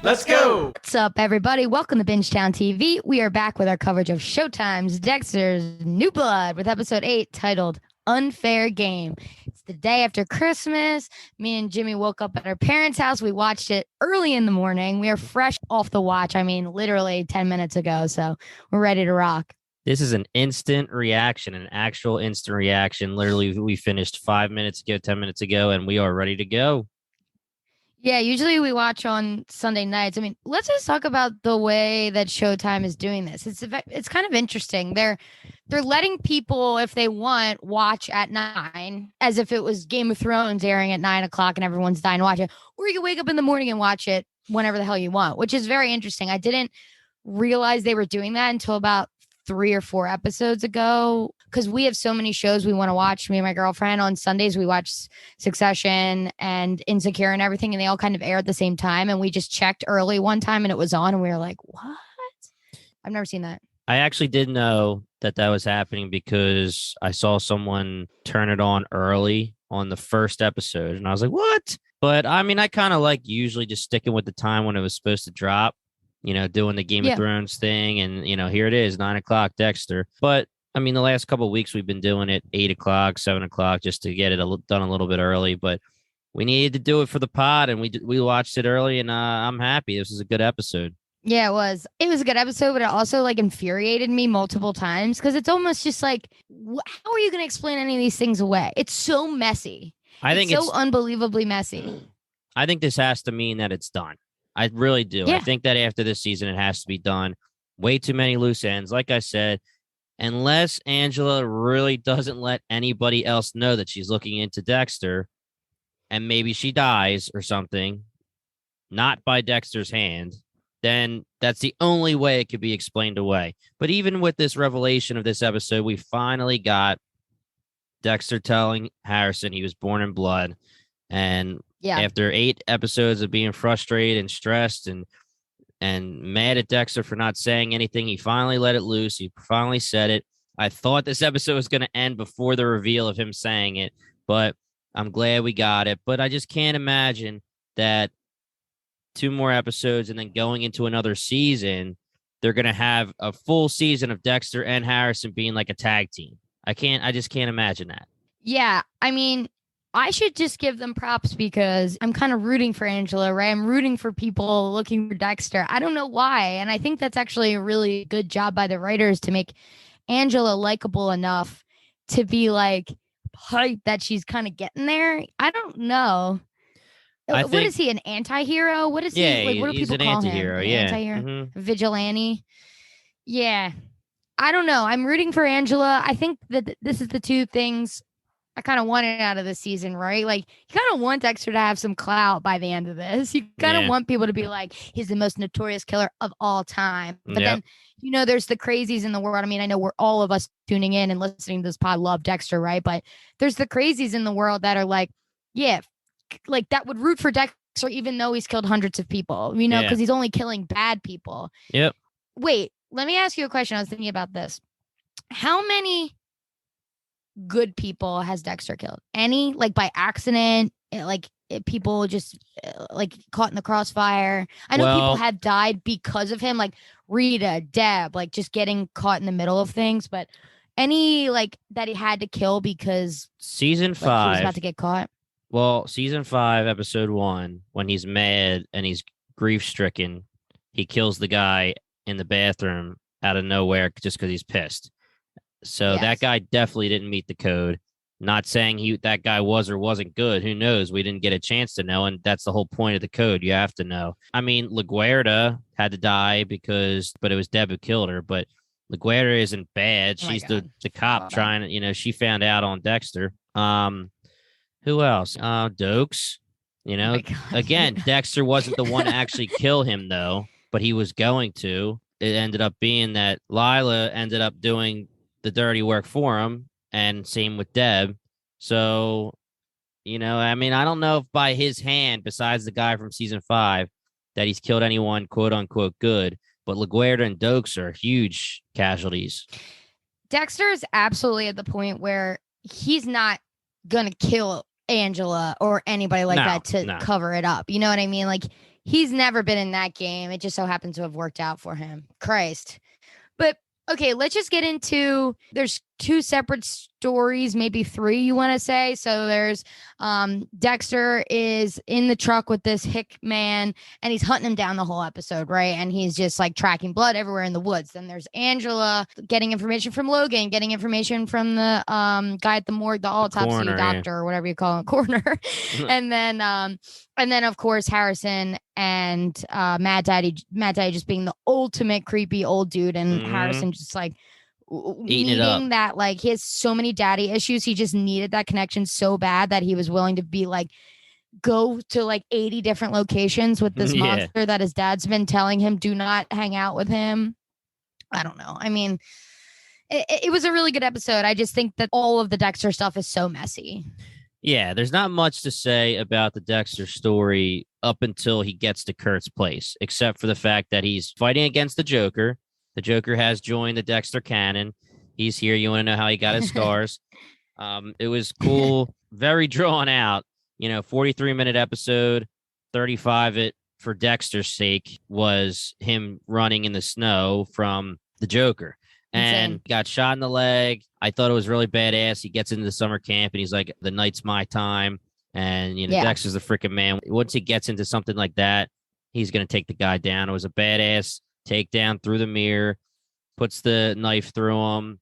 Let's go. What's up, everybody? Welcome to BingetownTV. We are back with our coverage of Showtime's Dexter's New Blood with episode 8 titled Unfair Game. It's the day after Christmas. Me and Jimmy woke up at our parents' house. We watched it early in the morning. We are fresh off the watch. I mean, literally 10 minutes ago. So we're ready to rock. This is an instant reaction, an actual instant reaction. Literally, we finished 5 minutes ago, 10 minutes ago, and we are ready to go. Yeah, usually we watch on Sunday nights. I mean, let's just talk about the way that Showtime is doing this. It's kind of interesting. They're letting people, if they want, watch at 9, as if it was Game of Thrones airing at 9 o'clock and everyone's dying to watch it. Or you can wake up in the morning and watch it whenever the hell you want, which is very interesting. I didn't realize they were doing that until about 3 or 4 episodes ago, because we have so many shows we want to watch. Me and my girlfriend on Sundays, we watch Succession and Insecure and everything, and they all kind of air at the same time. And we just checked early one time and it was on, and we were like, what? I've never seen that. I actually didn't know that was happening because I saw someone turn it on early on the first episode, and I was like, what? But I mean, I kind of like usually just sticking with the time when it was supposed to drop. Doing the Game of Thrones thing. And, here it is, 9 o'clock, Dexter. But, I mean, the last couple of weeks we've been doing it 8 o'clock, 7 o'clock, just to get it done a little bit early. But we needed to do it for the pod, and we watched it early, and I'm happy. This was a good episode. Yeah, it was. It was a good episode, but it also, infuriated me multiple times because it's almost just like, how are you going to explain any of these things away? It's so messy. I think it's so unbelievably messy. I think this has to mean that it's done. I really do. Yeah. I think that after this season, it has to be done. Way too many loose ends. Like I said, unless Angela really doesn't let anybody else know that she's looking into Dexter, and maybe she dies or something, not by Dexter's hand, then that's the only way it could be explained away. But even with this revelation of this episode, we finally got Dexter telling Harrison he was born in blood. And after 8 episodes of being frustrated and stressed and mad at Dexter for not saying anything, he finally let it loose. He finally said it. I thought this episode was going to end before the reveal of him saying it, but I'm glad we got it. But I just can't imagine that 2 more episodes and then going into another season, they're going to have a full season of Dexter and Harrison being like a tag team. I just can't imagine that. Yeah, I mean, I should just give them props because I'm kind of rooting for Angela, right? I'm rooting for people looking for Dexter. I don't know why. And I think that's actually a really good job by the writers to make Angela likable enough to be hyped that she's kind of getting there. I don't know. What is he, an anti-hero? What is he? What do people call him? Anti-hero? Mm-hmm. Vigilante? Yeah. I don't know. I'm rooting for Angela. I think that this is the 2 things I kind of wanted out of this season, right? You kind of want Dexter to have some clout by the end of this. You kind of want people to be like, he's the most notorious killer of all time. But then, there's the crazies in the world. I mean, I know we're all of us tuning in and listening to this pod love Dexter, right? But there's the crazies in the world that are that would root for Dexter even though he's killed hundreds of people, because he's only killing bad people. Yep. Wait, let me ask you a question. I was thinking about this. How many good people has Dexter killed? Any, by accident, people just caught in the crossfire? I know people have died because of him, like Rita, Deb, just getting caught in the middle of things, but any that he had to kill because season 5 he was about to get caught? Well, season 5, episode 1, when he's mad and he's grief-stricken, he kills the guy in the bathroom out of nowhere just because he's pissed. So that guy definitely didn't meet the code. Not saying that guy was or wasn't good. Who knows? We didn't get a chance to know, and that's the whole point of the code. You have to know. I mean, LaGuerta had to die but it was Deb who killed her. But LaGuerta isn't bad. She's the cop trying, she found out on Dexter. Who else? Dokes. Again, Dexter wasn't the one to actually kill him, though, but he was going to. It ended up being that Lila ended up doing the dirty work for him, and same with Deb. So, I mean, I don't know if by his hand, besides the guy from season 5, that he's killed anyone quote unquote good, but LaGuerta and Dokes are huge casualties. Dexter is absolutely at the point where he's not gonna kill Angela or anybody that to cover it up. You know what I mean? He's never been in that game. It just so happened to have worked out for him. Christ. But okay, let's just get into there's two separate stories, maybe three you want to say. So there's Dexter is in the truck with this hick man and he's hunting him down the whole episode, right? And he's just like tracking blood everywhere in the woods. Then there's Angela getting information from Logan, getting information from the guy at the morgue, the autopsy coroner, doctor, or whatever you call him, coroner. and then of course Harrison and Mad Daddy just being the ultimate creepy old dude, and Harrison just like needing that, like he has so many daddy issues. He just needed that connection so bad that he was willing to be like go to like 80 different locations with this monster that his dad's been telling him do not hang out with him. I don't know. I mean, it was a really good episode. I just think that all of the Dexter stuff is so messy. Yeah, there's not much to say about the Dexter story up until he gets to Kurt's place, except for the fact that he's fighting against the Joker. The Joker has joined the Dexter canon. He's here. You want to know how he got his scars? It was cool, very drawn out. 43-minute episode, 35 it for Dexter's sake was him running in the snow from the Joker. And got shot in the leg. I thought it was really badass. He gets into the summer camp and he's like, the night's my time. And, Dexter's the freaking man. Once he gets into something like that, he's going to take the guy down. It was a badass takedown through the mirror, puts the knife through him.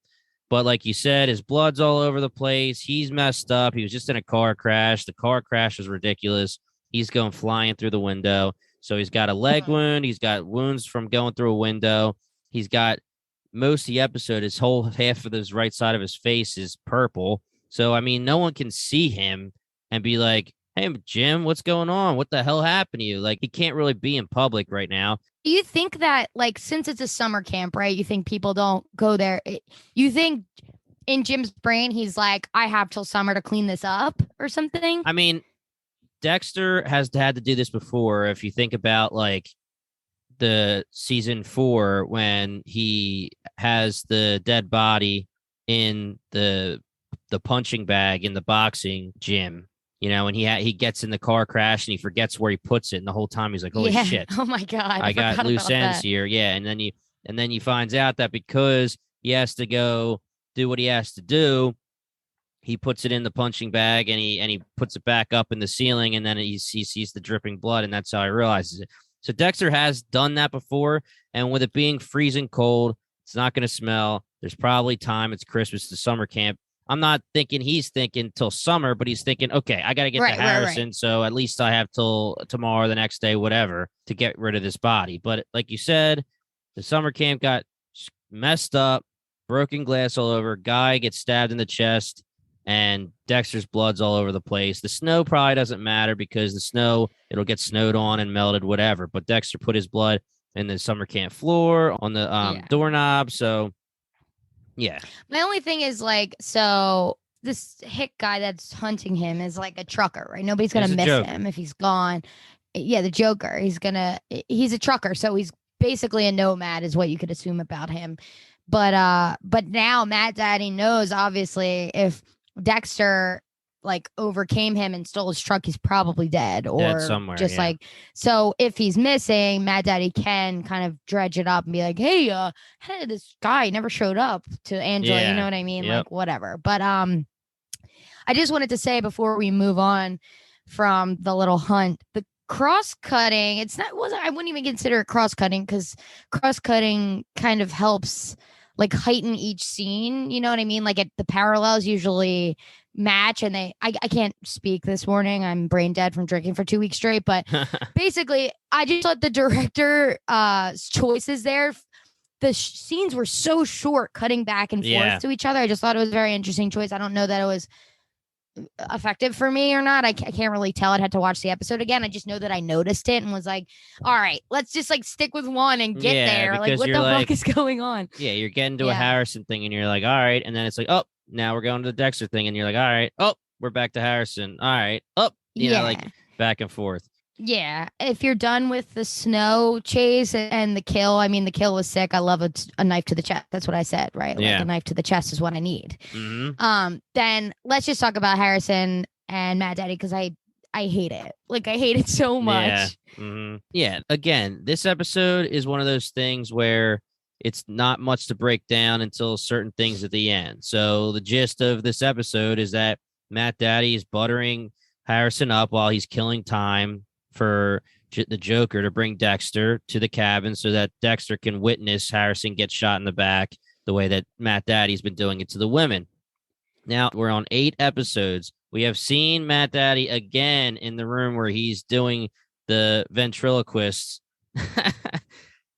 But like you said, his blood's all over the place. He's messed up. He was just in a car crash. The car crash was ridiculous. He's going flying through the window. So he's got a leg wound. He's got wounds from going through a window. He's got most of the episode, his whole half of his right side of his face is purple. So, I mean, no one can see him and be like, hey, Jim, what's going on? What the hell happened to you? Like, he can't really be in public right now. Do you think that, like, since it's a summer camp, right, you think people don't go there? You think in Jim's brain, he's like, I have till summer to clean this up or something? I mean, Dexter has had to do this before. If you think about, like, the season 4 when he has the dead body in the punching bag in the boxing gym, and he gets in the car crash and he forgets where he puts it, and the whole time he's like, holy shit, oh my god, I got loose ends here. And then he finds out that because he has to go do what he has to do, he puts it in the punching bag and he puts it back up in the ceiling, and then he sees the dripping blood, and that's how he realizes it. So Dexter has done that before, and with it being freezing cold, it's not going to smell. There's probably time. It's Christmas, the summer camp. I'm not thinking he's thinking till summer, but he's thinking, okay, I got to get to Harrison, so at least I have till tomorrow, the next day, whatever, to get rid of this body. But like you said, the summer camp got messed up, broken glass all over, guy gets stabbed in the chest, and Dexter's blood's all over the place. The snow probably doesn't matter because the snow, it'll get snowed on and melted, whatever. But Dexter put his blood in the summer camp floor on the doorknob. So, yeah. My only thing is, like, so this hick guy that's hunting him is like a trucker, right? Nobody's going to miss him if he's gone. Yeah, the Joker. He's a trucker. So he's basically a nomad is what you could assume about him. But now Matt Daddy knows, obviously, if Dexter like overcame him and stole his truck, he's probably dead or somewhere, just like, so if he's missing, Mad Daddy can kind of dredge it up and be like, hey, this guy never showed up to Angela. You know what I mean? Like, whatever. But I just wanted to say before we move on from the little hunt, the cross-cutting, I wouldn't even consider it cross-cutting, because cross-cutting kind of helps like heighten each scene, you know what I mean? Like the parallels usually match, and I can't speak this morning. I'm brain dead from drinking for 2 weeks straight, but basically I just thought the director choices there, the scenes were so short, cutting back and forth to each other. I just thought it was a very interesting choice. I don't know that it was effective for me or not. I can't really tell. I'd had to watch the episode again. I just know that I noticed it and was like, all right, let's just like stick with one and get there. Like, what the fuck is going on? Yeah, you're getting to a Harrison thing and you're like, all right. And then it's like, oh, now we're going to the Dexter thing. And you're like, all right, oh, we're back to Harrison. All right. Oh, you know, like back and forth. Yeah. If you're done with the snow chase and the kill, I mean, the kill was sick. I love a knife to the chest. That's what I said, right? Like a knife to the chest is what I need. Mm-hmm. Then let's just talk about Harrison and Mad Daddy, because I I hate it. Like, I hate it so much. Yeah. Mm-hmm. Yeah. Again, this episode is one of those things where it's not much to break down until certain things at the end. So the gist of this episode is that Matt Daddy is buttering Harrison up while he's killing time for the Joker to bring Dexter to the cabin so that Dexter can witness Harrison get shot in the back the way that Matt Daddy's been doing it to the women. Now we're on 8 episodes. We have seen Matt Daddy again in the room where he's doing the ventriloquists.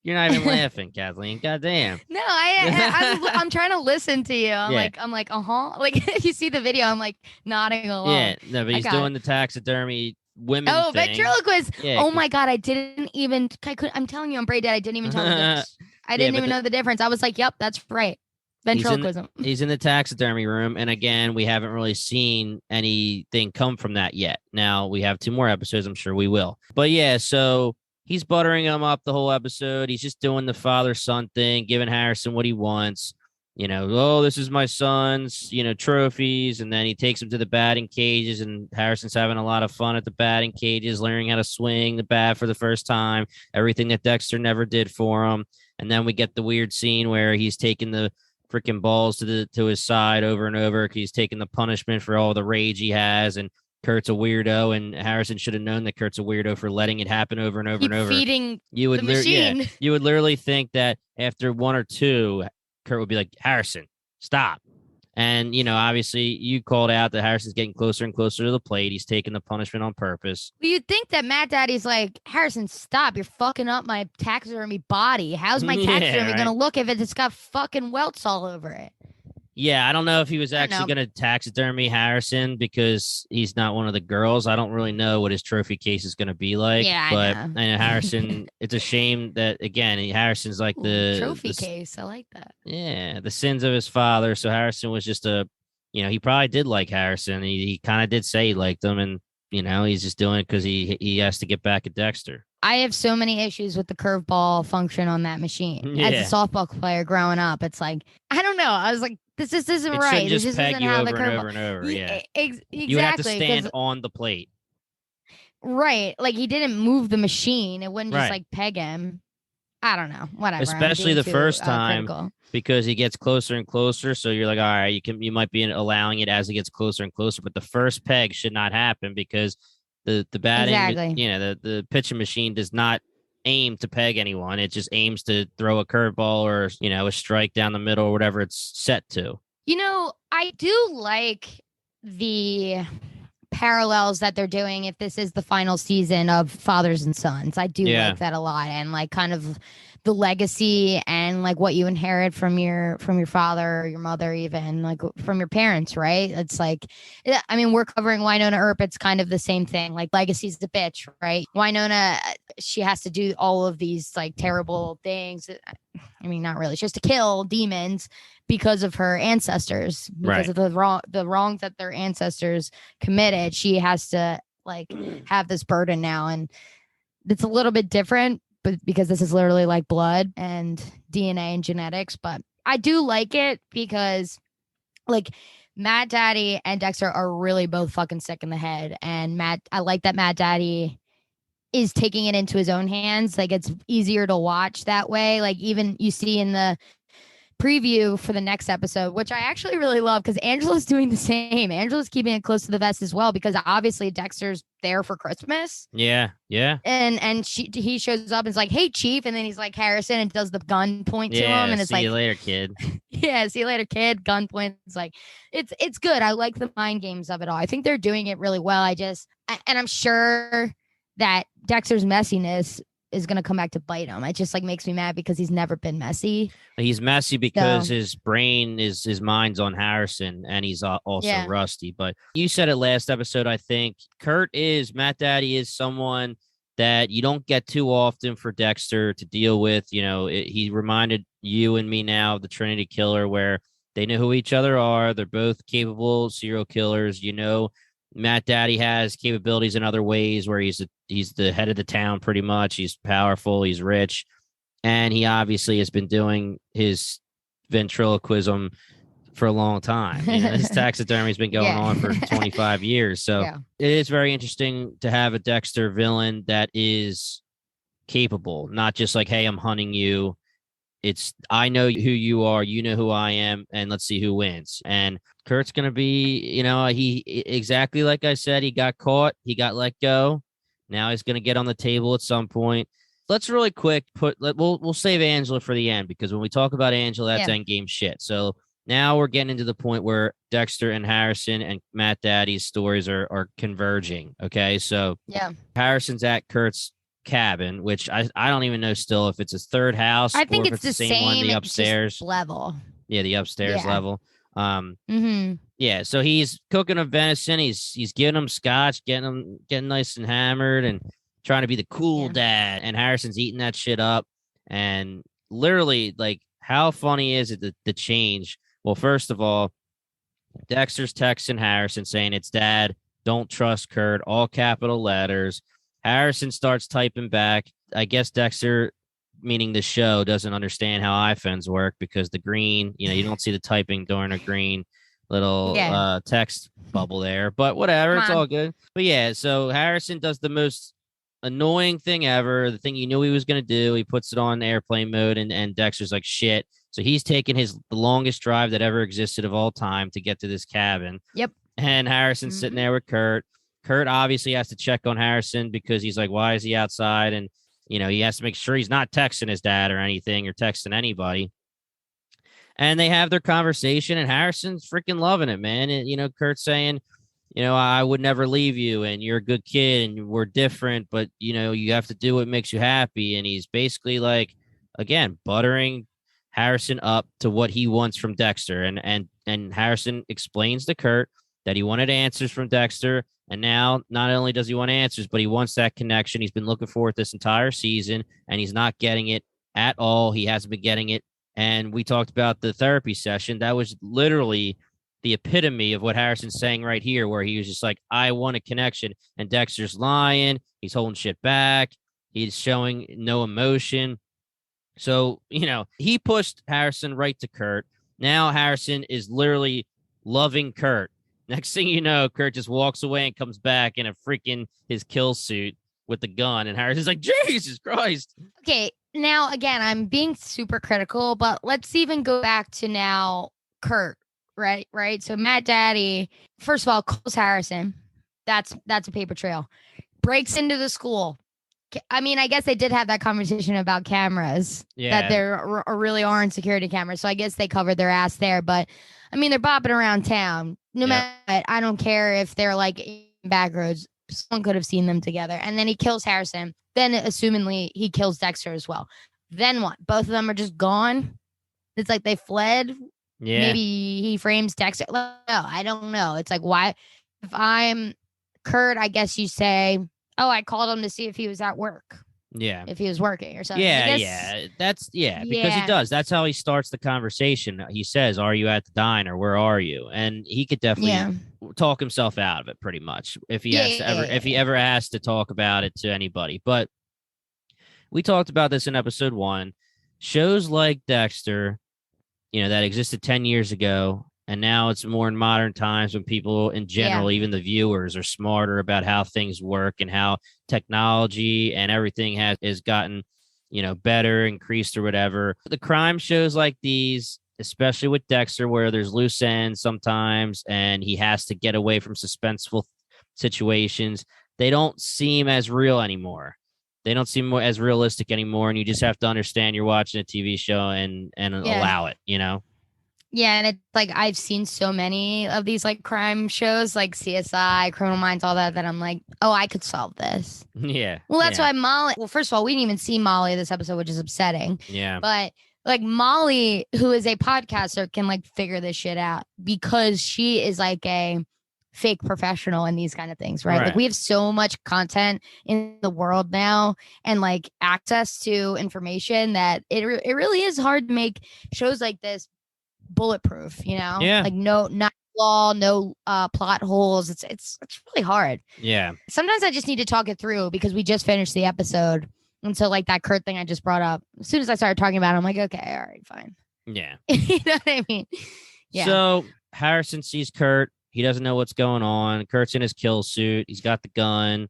You're not even laughing, Kathleen. Goddamn. No, I'm trying to listen to you. I'm like, Like, if you see the video, I'm like nodding along. Yeah, no, but he's doing the taxidermy women. Oh, thing. Ventriloquist. Yeah, oh my God, I'm telling you, I'm brain dead. I didn't even tell the difference. I didn't even know the difference. I was like, yep, that's right. Ventriloquism. He's in the taxidermy room. And again, we haven't really seen anything come from that yet. Now we have 2 more episodes. I'm sure we will. But yeah, so he's buttering him up the whole episode. He's just doing the father-son thing, giving Harrison what he wants. You know, oh, this is my son's, trophies. And then he takes him to the batting cages, and Harrison's having a lot of fun at the batting cages, learning how to swing the bat for the first time, everything that Dexter never did for him. And then we get the weird scene where he's taking the freaking balls to his side over and over because he's taking the punishment for all the rage he has, and Kurt's a weirdo, and Harrison should have known that Kurt's a weirdo for letting it happen over and over and over. Feeding the machine. You would literally think that after 1 or 2, Kurt would be like, Harrison, stop. And, obviously you called out that Harrison's getting closer and closer to the plate. He's taking the punishment on purpose. Well, you'd think that Matt Daddy's like, Harrison, stop. You're fucking up my taxidermy body. How's my taxidermy going to look if it's got fucking welts all over it? Yeah, I don't know if he was actually going to taxidermy Harrison because he's not one of the girls. I don't really know what his trophy case is going to be like. Yeah, but I know Harrison, it's a shame that, again, Harrison's like the trophy case. I like that. Yeah, the sins of his father. So Harrison was just he probably did like Harrison. He kind of did say he liked him, and, he's just doing it because he has to get back at Dexter. I have so many issues with the curveball function on that machine. Yeah. As a softball player growing up, it's like, I don't know. I was like, this just isn't right. This just isn't how over the and curveball. Over and over. Yeah. Exactly. You would have to stand on the plate. Right. Like, he didn't move the machine. It wouldn't just like peg him. I don't know. Whatever. Especially the first time because he gets closer and closer. So you're like, all right, you might be allowing it as it gets closer and closer, but the first peg should not happen because the batting, the pitching machine does not aim to peg anyone. It just aims to throw a curveball or, a strike down the middle or whatever it's set to. I do like the parallels that they're doing if this is the final season of Fathers and Sons. I do like that a lot, and like kind of the legacy and like what you inherit from your father or your mother, even like from your parents, right? It's like, I mean, we're covering Wynonna Earp. It's kind of the same thing. Like, legacy's the bitch, right? Wynonna, she has to do all of these like terrible things. I mean, not really. She has to kill demons because of her ancestors, because of the wrongs that their ancestors committed. She has to like have this burden now, and it's a little bit different, but because this is literally like blood and DNA and genetics. But I do like it because like Matt Daddy and Dexter are really both fucking sick in the head, and I like that Matt Daddy is taking it into his own hands. Like, it's easier to watch that way. Like, even you see in the preview for the next episode, which I actually really love because Angela's doing the same. Angela's keeping it close to the vest as well because obviously Dexter's there for Christmas. Yeah. And he shows up and is like, "Hey, Chief," and then he's like Harrison and does the gun point to him, and it's like, "See you later, kid." Yeah, see you later, kid. Gun point. It's like, it's good. I like the mind games of it all. I think they're doing it really well. And I'm sure that Dexter's messiness is going to come back to bite him. It just like makes me mad because he's never been messy. He's messy because his mind's on Harrison, and he's also rusty. But you said it last episode, I think. Matt Daddy is someone that you don't get too often for Dexter to deal with. He reminded you and me now of the Trinity Killer, where they know who each other are. They're both capable serial killers. Matt Daddy has capabilities in other ways where he's the head of the town pretty much. He's powerful. He's rich. And he obviously has been doing his ventriloquism for a long time. This taxidermy's been going on for 25 years. So it is very interesting to have a Dexter villain that is capable, not just like, hey, I'm hunting you. It's, I know who you are, you know who I am, and let's see who wins. And Kurt's going to be, he exactly like I said, he got caught, he got let go. Now he's going to get on the table at some point. Let's really quick we'll save Angela for the end, because when we talk about Angela, that's endgame shit. So now we're getting into the point where Dexter and Harrison and Matt Daddy's stories are converging. Okay. So Harrison's at Kurt's cabin, which I don't even know still if it's his third house. I think or if it's the same one, the upstairs level. Yeah, the upstairs level. Yeah, so he's cooking a venison. He's giving him scotch, getting nice and hammered, and trying to be the cool dad. And Harrison's eating that shit up. And literally, like, how funny is it the change? Well, first of all, Dexter's texting Harrison saying, "It's dad. Don't trust Kurt." All capital letters. Harrison starts typing back. I guess Dexter, meaning the show, doesn't understand how iPhones work, because the green, you don't see the typing during a green little text bubble there. But whatever, it's all good. But yeah, so Harrison does the most annoying thing ever, the thing you knew he was going to do. He puts it on airplane mode, and Dexter's like, shit. So he's taking the longest drive that ever existed of all time to get to this cabin. Yep. And Harrison's sitting there with Kurt. Kurt obviously has to check on Harrison, because he's like, why is he outside? And, he has to make sure he's not texting his dad or anything, or texting anybody. And they have their conversation, and Harrison's freaking loving it, man. And, Kurt's saying, I would never leave you, and you're a good kid, and we're different, but, you have to do what makes you happy. And he's basically like, again, buttering Harrison up to what he wants from Dexter. And Harrison explains to Kurt that he wanted answers from Dexter. And now not only does he want answers, but he wants that connection. He's been looking for it this entire season, and he's not getting it at all. He hasn't been getting it. And we talked about the therapy session. That was literally the epitome of what Harrison's saying right here, where he was just like, I want a connection. And Dexter's lying. He's holding shit back. He's showing no emotion. So, he pushed Harrison right to Kurt. Now Harrison is literally loving Kurt. Next thing you know, Kurt just walks away and comes back in his kill suit with the gun. And Harrison's like, Jesus Christ. Okay. Now, again, I'm being super critical, but let's even go back to now Kurt, right? So Matt Daddy, first of all, calls Harrison. That's a paper trail. Breaks into the school. I mean, I guess they did have that conversation about cameras, that there really aren't security cameras. So I guess they covered their ass there. But, I mean, they're bopping around town. No matter what, I don't care if they're like in back roads. Someone could have seen them together. And then he kills Harrison. Then, assumingly, he kills Dexter as well. Then what? Both of them are just gone? It's like they fled? Yeah. Maybe he frames Dexter. No, I don't know. It's like, why? If I'm Kurt, I guess you say, oh, I called him to see if he was at work. Yeah. If he was working or something. Because he does. That's how he starts the conversation. He says, are you at the diner? Where are you? And he could definitely talk himself out of it pretty much if he if he ever has to talk about it to anybody. But we talked about this in episode 1. Shows like Dexter, that existed 10 years ago, and now it's more in modern times when people in general, even the viewers, are smarter about how things work and how technology and everything has gotten, better, increased or whatever. The crime shows like these, especially with Dexter, where there's loose ends sometimes and he has to get away from suspenseful situations, they don't seem as real anymore. They don't seem as realistic anymore. And you just have to understand you're watching a TV show and allow it, Yeah, and it's like I've seen so many of these like crime shows like CSI, Criminal Minds, all that I'm like, oh, I could solve this. Yeah. Well, that's why Molly. Well, first of all, we didn't even see Molly this episode, which is upsetting. Yeah. But like Molly, who is a podcaster, can like figure this shit out because she is like a fake professional in these kind of things, right? Like we have so much content in the world now and like access to information that it really is hard to make shows like this bulletproof, like not flaw, no plot holes. It's really hard. Yeah. Sometimes I just need to talk it through because we just finished the episode. And so like that Kurt thing I just brought up, as soon as I started talking about it, I'm like, okay, all right, fine. Yeah. You know what I mean? Yeah. So Harrison sees Kurt. He doesn't know what's going on. Kurt's in his kill suit. He's got the gun.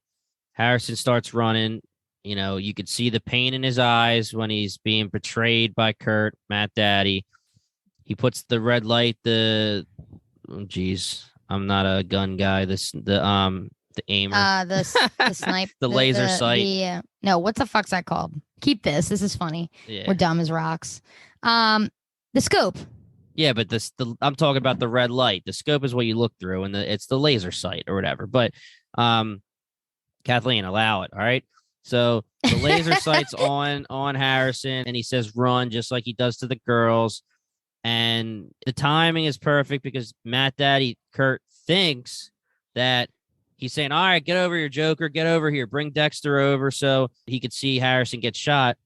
Harrison starts running. You know, you could see the pain in his eyes when he's being betrayed by Kurt, Matt Daddy. He puts the red light, I'm not a gun guy. The aimer. The snipe. The laser sight. No, what the fuck's that called? Keep this. This is funny. Yeah. We're dumb as rocks. The scope. Yeah, but I'm talking about the red light. The scope is what you look through, and it's the laser sight or whatever. But Kathleen, allow it. All right. So the laser sight's on Harrison, and he says run just like he does to the girls. And the timing is perfect because Matt Daddy Kurt thinks that he's saying, all right, get over here, Joker, get over here, bring Dexter over so he could see Harrison get shot.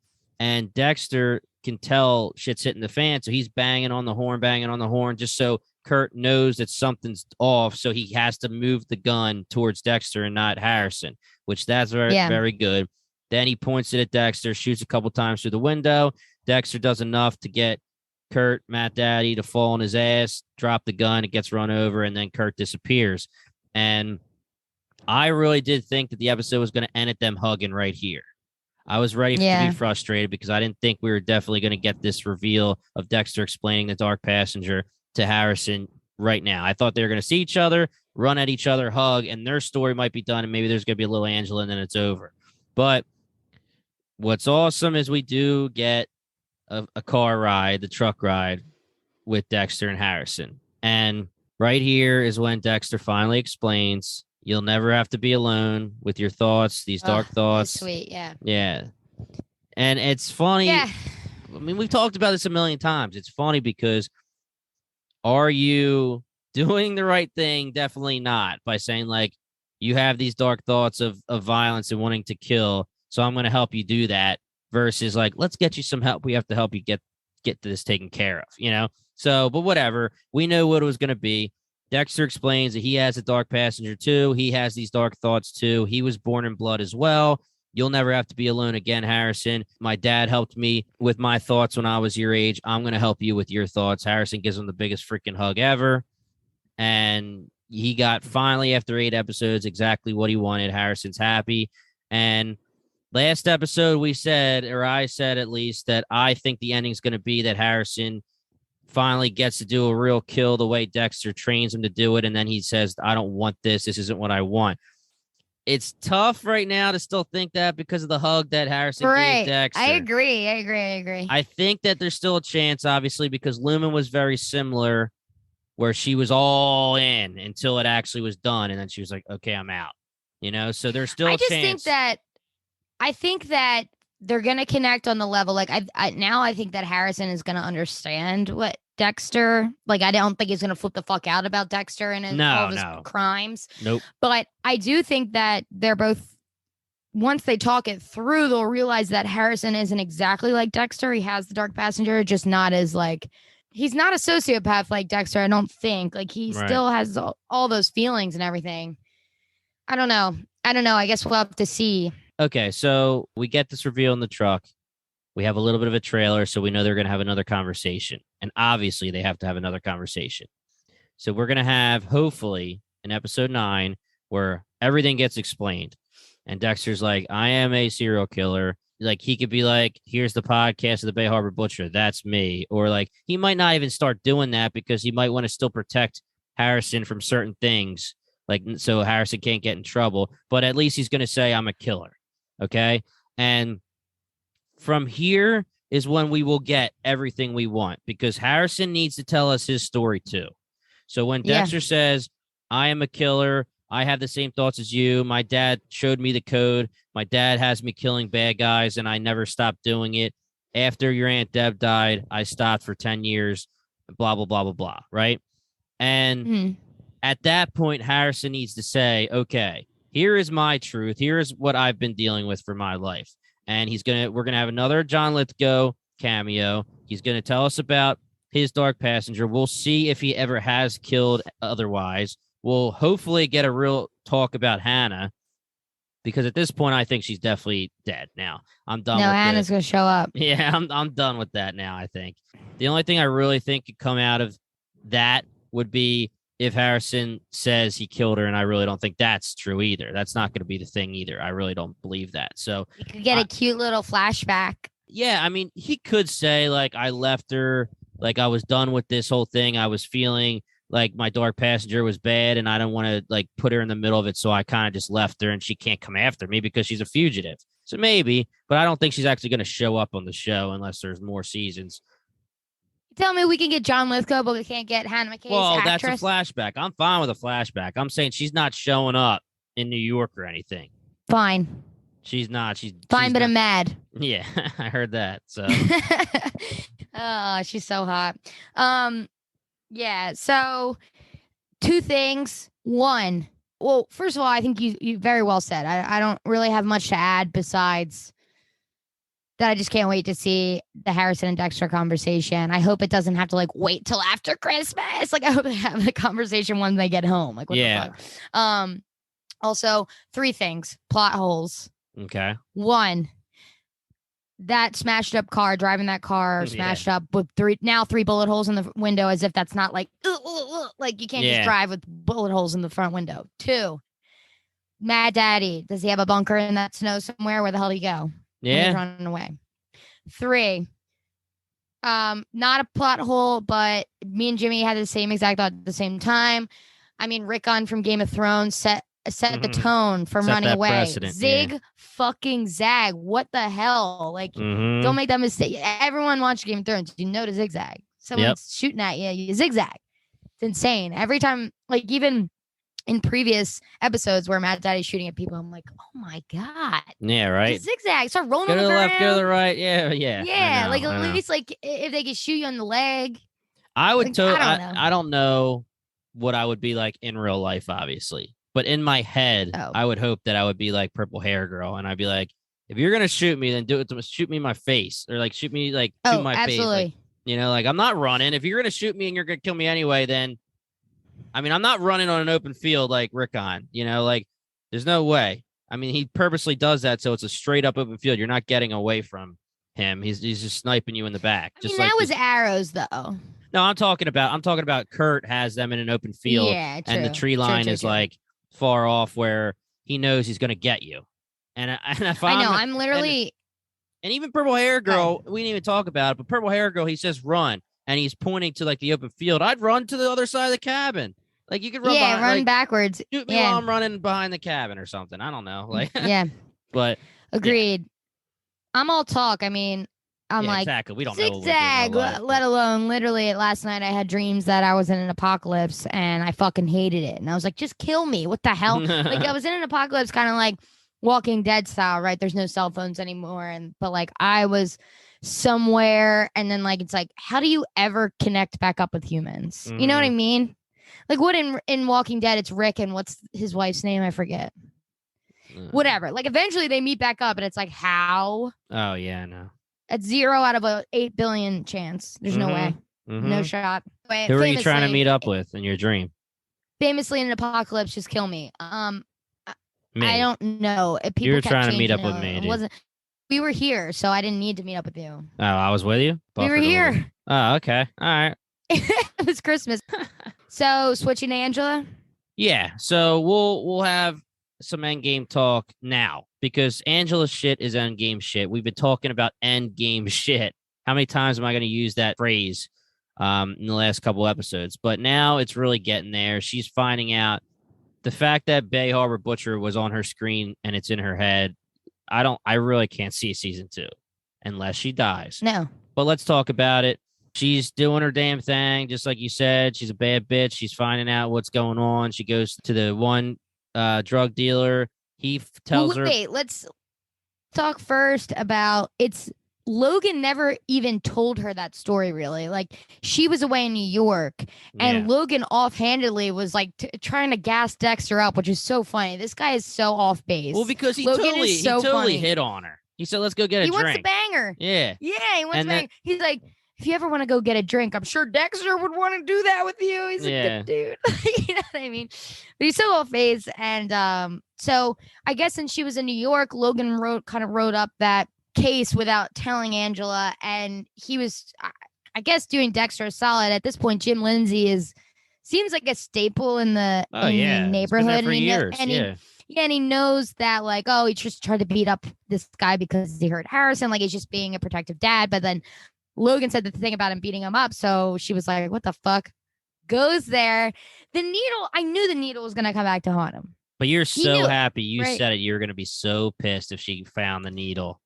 And Dexter can tell shit's hitting the fan. So he's banging on the horn, just so Kurt knows that something's off. So he has to move the gun towards Dexter and not Harrison, which that's very good. Then he points it at Dexter, shoots a couple times through the window. Dexter does enough to get Kurt, Matt Daddy, to fall on his ass, drop the gun, it gets run over, and then Kurt disappears. And I really did think that the episode was going to end at them hugging right here. I was ready to be frustrated because I didn't think we were definitely going to get this reveal of Dexter explaining the Dark Passenger to Harrison right now. I thought they were going to see each other, run at each other, hug, and their story might be done, and maybe there's going to be a little Angela, and then it's over. But what's awesome is we do get a car ride, the truck ride with Dexter and Harrison. And right here is when Dexter finally explains, you'll never have to be alone with your thoughts, these dark thoughts. Sweet, yeah. Yeah. And it's funny. Yeah. I mean, we've talked about this a million times. It's funny because are you doing the right thing? Definitely not. By saying, like, you have these dark thoughts of violence and wanting to kill, so I'm going to help you do that. Versus like, let's get you some help. We have to help you get this taken care of, you know? So, but whatever. We know what it was going to be. Dexter explains that he has a dark passenger too. He has these dark thoughts too. He was born in blood as well. You'll never have to be alone again, Harrison. My dad helped me with my thoughts when I was your age. I'm going to help you with your thoughts. Harrison gives him the biggest freaking hug ever. And he got finally, after 8 episodes, exactly what he wanted. Harrison's happy. And last episode, we said, or I said at least, that I think the ending's going to be that Harrison finally gets to do a real kill the way Dexter trains him to do it. And then he says, I don't want this. This isn't what I want. It's tough right now to still think that because of the hug that Harrison gave Dexter. I agree. I think that there's still a chance, obviously, because Lumen was very similar, where she was all in until it actually was done. And then she was like, okay, I'm out. You know, so there's still a chance. I think that they're going to connect on the level. Like I think that Harrison is going to understand what Dexter, like, I don't think he's going to flip the fuck out about Dexter and all of his crimes. Nope. But I do think that they're both, once they talk it through, they'll realize that Harrison isn't exactly like Dexter. He has the dark passenger, just not as like, he's not a sociopath like Dexter. I don't think. Like, he still has all those feelings and everything. I don't know. I guess we'll have to see. Okay, so we get this reveal in the truck. We have a little bit of a trailer, so we know they're going to have another conversation. And obviously, they have to have another conversation. So we're going to have, hopefully, in episode 9, where everything gets explained. And Dexter's like, I am a serial killer. Like, he could be like, here's the podcast of the Bay Harbor Butcher. That's me. Or, like, he might not even start doing that because he might want to still protect Harrison from certain things. Like, so Harrison can't get in trouble. But at least he's going to say, I'm a killer. Okay. And from here is when we will get everything we want, because Harrison needs to tell us his story too. So when Dexter says, I am a killer, I have the same thoughts as you. My dad showed me the code. My dad has me killing bad guys and I never stopped doing it. After your Aunt Deb died, I stopped for 10 years, blah, blah, blah, blah, blah. Right. And at that point, Harrison needs to say, okay, here is my truth. Here is what I've been dealing with for my life. And we're going to have another John Lithgow cameo. He's going to tell us about his dark passenger. We'll see if he ever has killed otherwise. We'll hopefully get a real talk about Hannah, because at this point, I think she's definitely dead now. I'm done with Hannah's going to show up. Yeah, I'm done with that now, I think. The only thing I really think could come out of that would be if Harrison says he killed her, and I really don't think that's true either. That's not going to be the thing either. I really don't believe that. So you could get a cute little flashback. Yeah, I mean, he could say, like, I left her, like, I was done with this whole thing. I was feeling like my dark passenger was bad, and I don't want to, like, put her in the middle of it, so I kind of just left her, and she can't come after me because she's a fugitive. So maybe, but I don't think she's actually going to show up on the show unless there's more seasons. Tell me we can get John Lithgow, but we can't get Hannah McKay's actress. That's a flashback. I'm fine with a flashback. I'm saying she's not showing up in New York or anything. Fine. She's not. Fine, but I'm mad. Yeah, I heard that. So. Oh, she's so hot. Yeah. So, two things. One. Well, first of all, I think you very well said. I don't really have much to add besides that. I just can't wait to see the Harrison and Dexter conversation. I hope it doesn't have to like wait till after Christmas. Like I hope they have the conversation when they get home. Like what the fuck? Also, three things. Plot holes. Okay. One, that smashed up car, driving that car smashed up with three bullet holes in the window, as if that's not like you can't just drive with bullet holes in the front window. Two, Mad Daddy, does he have a bunker in that snow somewhere? Where the hell did he go? Yeah, he's running away. Three, not a plot hole, but me and Jimmy had the same exact thought at the same time. I mean, Rickon from Game of Thrones set the tone from running away. Zig fucking zag. What the hell? Like, don't make that mistake. Everyone watched Game of Thrones. You know to zigzag. Someone's shooting at you. You zigzag. It's insane. Every time, like even in previous episodes where Mad Daddy's shooting at people, I'm like, oh my God. Yeah, right. Just zigzag. Start rolling go to the around. left, go to the right. Yeah. Yeah, like at least like if they could shoot you on the leg. I would I don't know what I would be like in real life, obviously. But in my head, I would hope that I would be like Purple Hair Girl, and I'd be like, if you're gonna shoot me, then do it to shoot me in my face, or like shoot me like to my face. Like, you know, like I'm not running. If you're gonna shoot me and you're gonna kill me anyway, then I mean I'm not running on an open field like Rickon. You know, like there's no way. I mean, he purposely does that so it's a straight up open field. You're not getting away from him. He's just sniping you in the back. I mean, that was arrows though. No, I'm talking about Kurt has them in an open field, and the tree line is like far off where he knows he's going to get you. And if I'm literally. And even Purple Hair Girl, we didn't even talk about it, but Purple Hair Girl, he says run, and he's pointing to like the open field. I'd run to the other side of the cabin. Like you could run. Yeah, run backwards. Shoot me while I'm running behind the cabin or something. I don't know. Like but agreed. Yeah. I'm all talk. I mean, I'm like exactly. We don't zigzag. Let alone literally last night I had dreams that I was in an apocalypse and I fucking hated it. And I was like, just kill me. What the hell? Like I was in an apocalypse, kind of like Walking Dead style, right? There's no cell phones anymore, but like I was somewhere, and then like it's like, how do you ever connect back up with humans? You know what I mean? Like what in Walking Dead, it's Rick and what's his wife's name? I forget. Whatever. Like eventually they meet back up, and it's like how? Oh yeah, no. At 0 out of a 8 billion chance. There's no way. No shot. Who are you trying to meet up with in your dream? Famously in an apocalypse, just kill me. Me. I don't know. If people you were trying to meet up with me. It wasn't. We were here, so I didn't need to meet up with you. Oh, I was with you? We were here. Oh, okay. All right. It was Christmas. So switching to Angela? Yeah. So we'll have some endgame talk now, because Angela's shit is endgame shit. We've been talking about endgame shit. How many times am I going to use that phrase in the last couple episodes? But now it's really getting there. She's finding out the fact that Bay Harbor Butcher was on her screen and it's in her head. I really can't see season 2 unless she dies. No. But let's talk about it. She's doing her damn thing, just like you said. She's a bad bitch. She's finding out what's going on. She goes to the one drug dealer. He tells her. Wait, let's talk first about Logan never even told her that story, really. Like, she was away in New York, and Logan offhandedly was like trying to gas Dexter up, which is so funny. This guy is so off base. Well, because he totally hit on her. He said, "Let's go get a drink." He wants to bang her. Yeah, he wants to bang her. He's like, if you ever want to go get a drink, I'm sure Dexter would want to do that with you. He's a good dude. You know what I mean? But he's so off base. And so I guess since she was in New York, Logan wrote up that case without telling Angela. And he was I guess doing Dexter a solid. At this point, Jim Lindsay seems like a staple in the It's been there neighborhood, for years. and he knows that, like, oh, he just tried to beat up this guy because he hurt Harrison, like he's just being a protective dad. But then Logan said the thing about him beating him up, so she was like, what the fuck? Goes there. The needle, I knew the needle was gonna come back to haunt him. But you're so happy you right? said it. You were gonna be so pissed if she found the needle.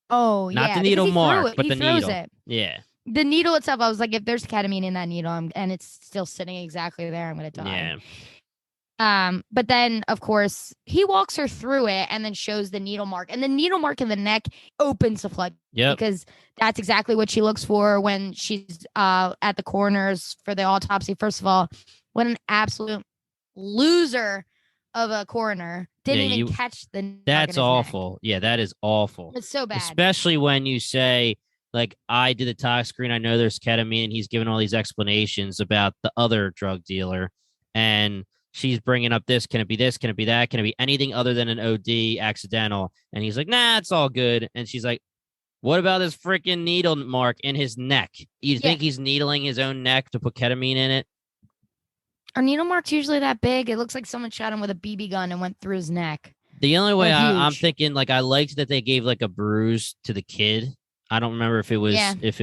Oh, not yeah, the needle mark, but he the throws needle. It. Yeah. The needle itself, I was like, if there's ketamine in that needle, and it's still sitting exactly there, I'm gonna die. Yeah. But then of course he walks her through it and then shows the needle mark, and the needle mark in the neck opens the flood. Yeah. Because that's exactly what she looks for when she's at the coroners for the autopsy. First of all, what an absolute loser of a coroner. Didn't even catch the. That's awful. Neck. Yeah, that is awful. It's so bad. Especially when you say, like, I did the tox screen. I know there's ketamine. And he's giving all these explanations about the other drug dealer. And she's bringing up this. Can it be this? Can it be that? Can it be anything other than an OD accidental? And he's like, nah, it's all good. And she's like, what about this freaking needle mark in his neck? You think he's needling his own neck to put ketamine in it? Are needle marks usually that big? It looks like someone shot him with a BB gun and went through his neck. The only way I'm thinking, like, I liked that they gave like a bruise to the kid. I don't remember if it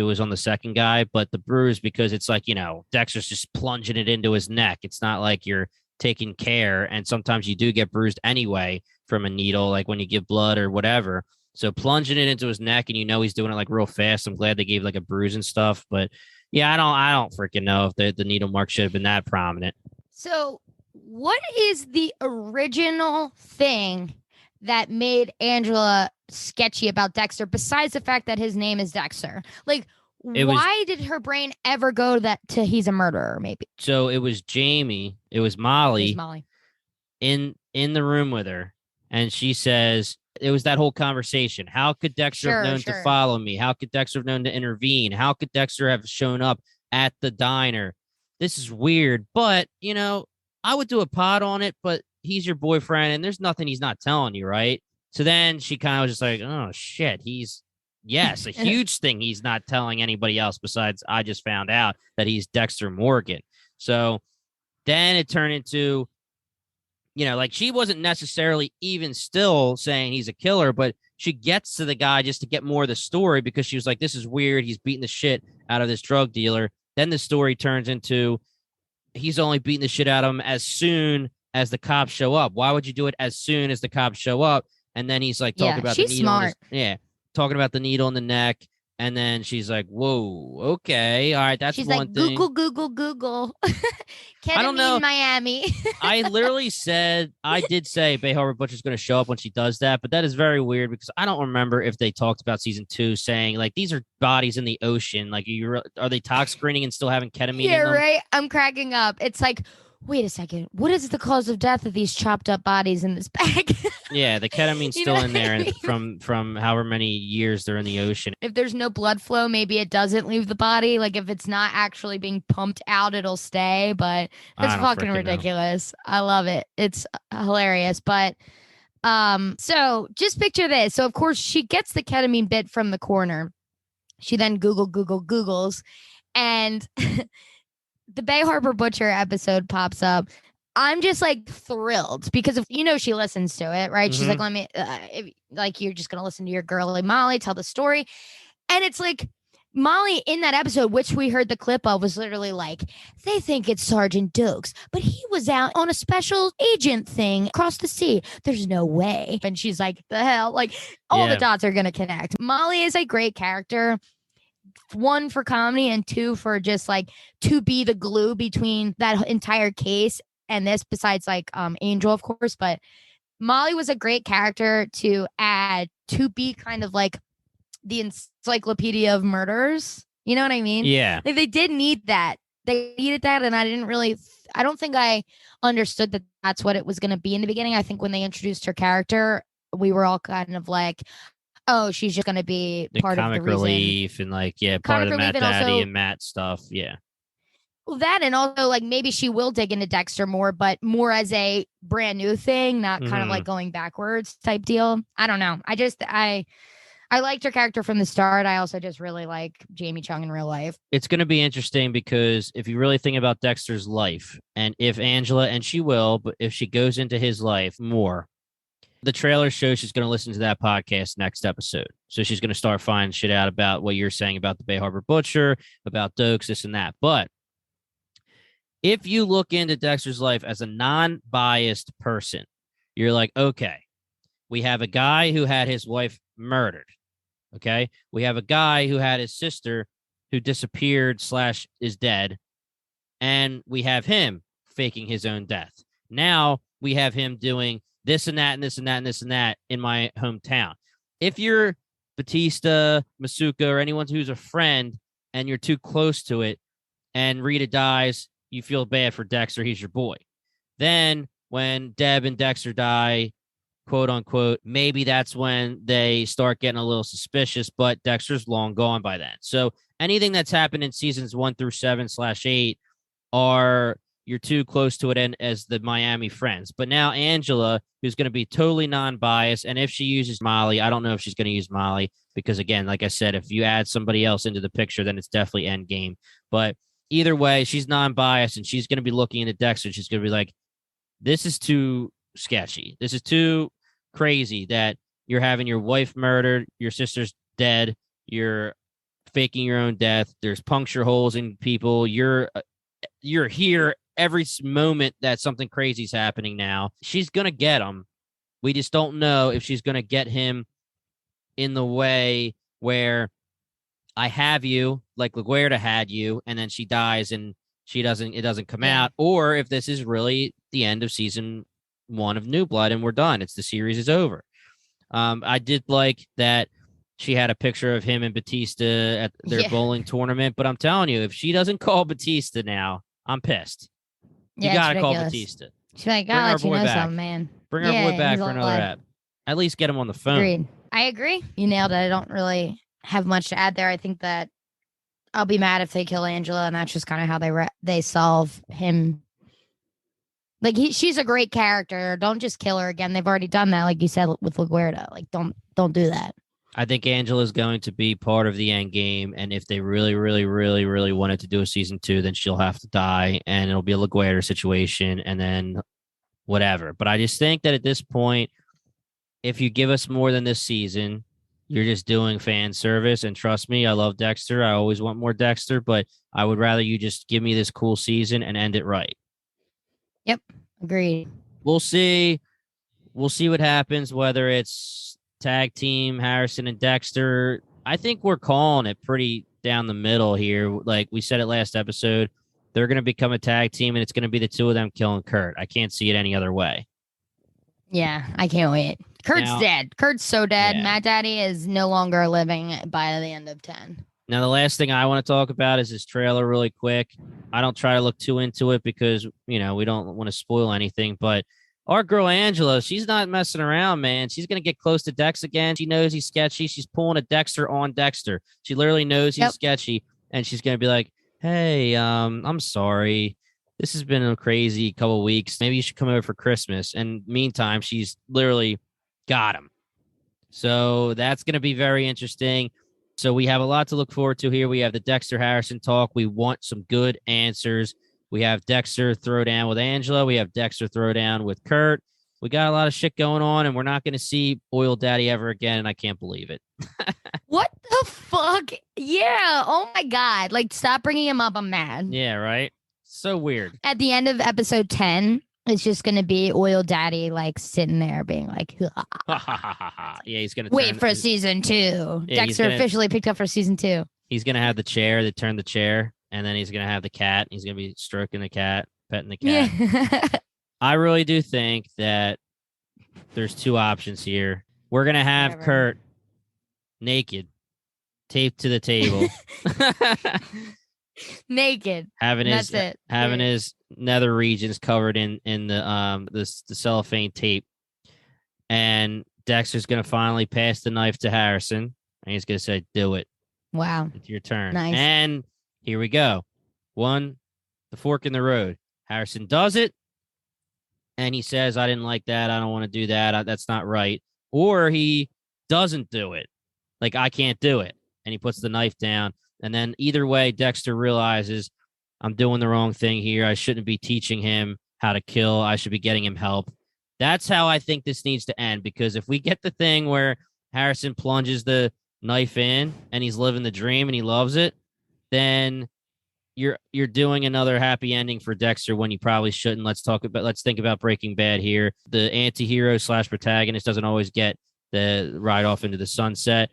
was on the second guy, but the bruise, because it's like, Dexter's just plunging it into his neck. It's not like you're taking care, and sometimes you do get bruised anyway from a needle, like when you give blood or whatever. So plunging it into his neck, and he's doing it like real fast. I'm glad they gave like a bruise and stuff, but yeah, I don't freaking know if the needle mark should have been that prominent. So what is the original thing that made Angela sketchy about Dexter, besides the fact that his name is Dexter? Like, why did her brain ever go to he's a murderer, maybe? So it was Jamie. It was Molly. In the room with her. And she says, it was that whole conversation. How could Dexter have known to follow me? How could Dexter have known to intervene? How could Dexter have shown up at the diner? This is weird, but, I would do a pod on it, but he's your boyfriend and there's nothing he's not telling you, right? So then she kind of was just like, oh, shit, a huge thing he's not telling anybody else besides I just found out that he's Dexter Morgan. So then it turned into, like, she wasn't necessarily even still saying he's a killer, but she gets to the guy just to get more of the story because she was like, this is weird. He's beating the shit out of this drug dealer. Then the story turns into he's only beating the shit out of him as soon as the cops show up. Why would you do it as soon as the cops show up? And then he's like talking about the needle. Talking about the needle in the neck. And then she's like, whoa, okay. All right, that's one thing. She's like, Google. Ketamine, I don't know. Miami. I did say Bay Harbor Butcher's going to show up when she does that, but that is very weird because I don't remember if they talked about season 2 saying, like, these are bodies in the ocean. Like, are they tox screening and still having ketamine in them? Yeah, right? I'm cracking up. It's like, wait a second. What is the cause of death of these chopped up bodies in this bag? Yeah, the ketamine's still in there, and from however many years they're in the ocean. If there's no blood flow, maybe it doesn't leave the body. Like, if it's not actually being pumped out, it'll stay. But it's fucking ridiculous. I love it. It's hilarious. But so just picture this. So of course she gets the ketamine bit from the coroner. She then Googles, and the Bay Harbor Butcher episode pops up. I'm just like thrilled because she listens to it, right? Mm-hmm. She's like, let me, you're just going to listen to your girly Molly tell the story. And it's like Molly in that episode, which we heard the clip of, was literally like, they think it's Sergeant Dokes, but he was out on a special agent thing across the sea. There's no way. And she's like, the hell? Like, all the dots are going to connect. Molly is a great character. 1 for comedy and 2 for just like to be the glue between that entire case and this, besides like Angel, of course. But Molly was a great character to add to be kind of like the encyclopedia of murders. You know what I mean? Yeah. Like, they did need that. They needed that. And I don't think I understood that that's what it was going to be in the beginning. I think when they introduced her character, we were all kind of like, oh, she's just going to be part of the reason. Relief and like, part of the Matt Daddy and Matt stuff. Yeah. Well, that, and also like maybe she will dig into Dexter more, but more as a brand new thing, not kind of like going backwards type deal. I don't know. I liked her character from the start. I also just really like Jamie Chung in real life. It's going to be interesting because if you really think about Dexter's life, and if Angela, and she will, but if she goes into his life more, the trailer shows she's going to listen to that podcast next episode. So she's going to start finding shit out about what you're saying about the Bay Harbor Butcher, about Dokes, this and that. But if you look into Dexter's life as a non-biased person, you're like, okay, we have a guy who had his wife murdered. Okay. We have a guy who had his sister who disappeared / is dead. And we have him faking his own death. Now we have him doing this and that and this and that and this and that in my hometown. If you're Batista, Masuka, or anyone who's a friend and you're too close to it and Rita dies, you feel bad for Dexter. He's your boy. Then when Deb and Dexter die, quote unquote, maybe that's when they start getting a little suspicious, but Dexter's long gone by then. So anything that's happened in seasons 1 through 7/8 are you're too close to it and as the Miami friends. But now Angela, who's going to be totally non-biased, and if she uses Molly, I don't know if she's going to use Molly because, again, like I said, if you add somebody else into the picture, then it's definitely endgame. But either way, she's non-biased, and she's going to be looking into Dexter. She's going to be like, this is too sketchy. This is too crazy that you're having your wife murdered, your sister's dead, you're faking your own death, there's puncture holes in people, you're here every moment that something crazy is happening now. She's going to get him. We just don't know if she's going to get him in the way where I have you, like LaGuerta had you, and then she dies and it doesn't come out, or if this is really the end of season 1 of New Blood and we're done. The series is over. I did like that she had a picture of him and Batista at their bowling tournament, but I'm telling you, if she doesn't call Batista now, I'm pissed. You gotta call Batista. She's like, I'll let you know something, man. Bring our boy back for another app. At least get him on the phone. Agreed. I agree. You nailed it. I don't really have much to add there. I think that I'll be mad if they kill Angela, and that's just kind of how they solve him. Like she's a great character. Don't just kill her again. They've already done that, like you said with LaGuerta. Like don't do that. I think Angela's going to be part of the end game, and if they really, really, really, really wanted to do a season 2, then she'll have to die, and it'll be a LaGuerta situation, and then whatever. But I just think that at this point, if you give us more than this season, you're just doing fan service. And trust me, I love Dexter. I always want more Dexter, but I would rather you just give me this cool season and end it right. Yep, agreed. We'll see. We'll see what happens, whether it's tag team Harrison and Dexter. I think we're calling it pretty down the middle here. Like we said it last episode, they're going to become a tag team, and it's going to be the two of them killing Kurt. I can't see it any other way. Yeah, I can't wait. Kurt's dead. Kurt's so dead. Yeah. Matt Daddy is no longer living by the end of 10. Now, the last thing I want to talk about is this trailer really quick. I don't try to look too into it because, we don't want to spoil anything, but our girl Angela, she's not messing around, man. She's going to get close to Dex again. She knows he's sketchy. She's pulling a Dexter on Dexter. She literally knows he's sketchy, and she's going to be like, hey, I'm sorry. This has been a crazy couple of weeks. Maybe you should come over for Christmas. And meantime, she's literally got him. So that's going to be very interesting. So we have a lot to look forward to here. We have the Dexter Harrison talk. We want some good answers. We have Dexter throwdown with Angela. We have Dexter throwdown with Kurt. We got a lot of shit going on, and we're not going to see Oil Daddy ever again, and I can't believe it. What the fuck? Yeah. Oh, my God. Like, stop bringing him up. I'm mad. Yeah, right? So weird. At the end of episode 10, it's just going to be Oil Daddy, like, sitting there being like, yeah, he's going to wait for season 2. Yeah, Dexter officially picked up for season 2. He's going to have the chair. They turn the chair, and then he's going to have the cat. He's going to be stroking the cat, petting the cat. Yeah. I really do think that there's two options here. We're going to have Kurt naked, taped to the table. Naked. Having his nether regions covered in the cellophane tape. And Dexter's going to finally pass the knife to Harrison, and he's going to say, do it. Wow. It's your turn. Nice. And here we go. The fork in the road. Harrison does it. And he says, I didn't like that. I don't want to do that. That's not right. Or he doesn't do it. Like, I can't do it. And he puts the knife down. And then either way, Dexter realizes I'm doing the wrong thing here. I shouldn't be teaching him how to kill. I should be getting him help. That's how I think this needs to end, because if we get the thing where Harrison plunges the knife in and he's living the dream and he loves it, then you're doing another happy ending for Dexter when you probably shouldn't. Let's think about Breaking Bad here. The anti-hero / protagonist doesn't always get the ride off into the sunset.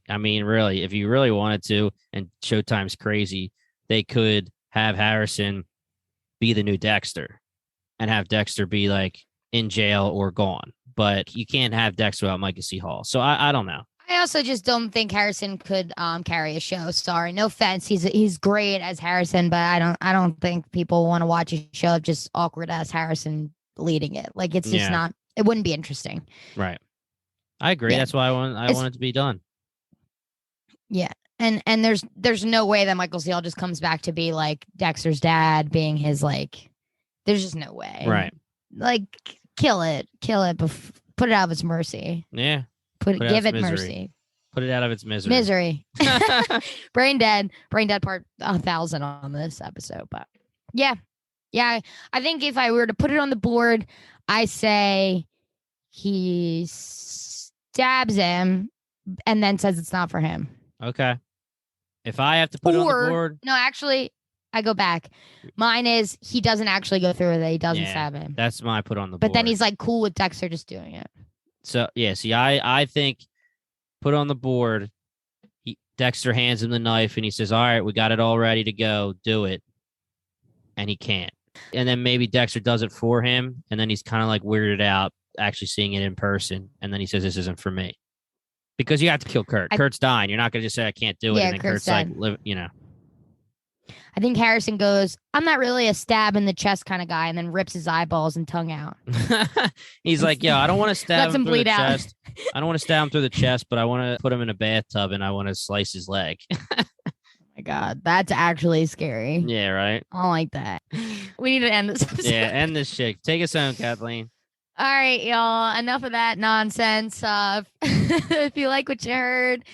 I mean, really, if you really wanted to, and Showtime's crazy, they could have Harrison be the new Dexter and have Dexter be like in jail or gone. But you can't have Dexter without Micah C. Hall. So I don't know. I also just don't think Harrison could carry a show. Sorry, no offense. He's great as Harrison, but I don't think people want to watch a show of just awkward ass Harrison leading it. Like, it's just not. It wouldn't be interesting. Right. I agree. Yeah. That's why I want it to be done. Yeah. And there's no way that Michael C. Hall just comes back to be like Dexter's dad, being his like. There's just no way. Right. Like, kill it. Put it out of its mercy. Yeah. Give it mercy. Put it out of its misery. Brain dead part 1,000 on this episode. But yeah. I think if I were to put it on the board, I say he stabs him and then says it's not for him. Okay. If I have to put it on the board. No, actually, I go back. Mine is he doesn't actually go through with it. He doesn't stab him. That's my put on the board. But then he's like cool with Dexter just doing it. So, yeah, see, I think put on the board, Dexter hands him the knife and he says, all right, we got it all ready to go. Do it. And he can't. And then maybe Dexter does it for him. And then he's kind of like weirded out actually seeing it in person. And then he says, this isn't for me. Because you have to kill Kurt. Kurt's dying. You're not going to just say, I can't do it. And then Kurt's like, I think Harrison goes, I'm not really a stab in the chest kind of guy, and then rips his eyeballs and tongue out. He's like, I don't want to stab him through the chest. I don't want to stab him through the chest, but I want to put him in a bathtub and I want to slice his leg. Oh my God, that's actually scary. Yeah, right? I don't like that. We need to end this episode. Yeah, end this shit. Take us home, Kathleen. All right, y'all. Enough of that nonsense. If you like what you heard,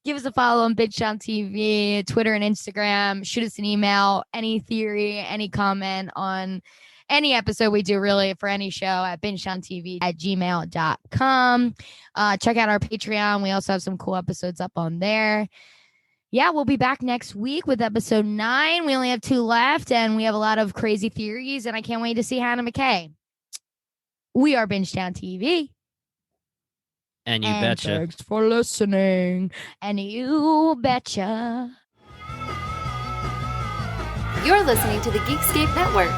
give us a follow on BingetownTV, Twitter and Instagram. Shoot us an email, any theory, any comment on any episode we do, really, for any show at BingetownTV@gmail.com. Check out our Patreon. We also have some cool episodes up on there. Yeah, we'll be back next week with episode 9. We only have 2 left, and we have a lot of crazy theories, and I can't wait to see Hannah McKay. We are BingetownTV. And you betcha. Thanks for listening. And you betcha. You're listening to the Geekscape Network.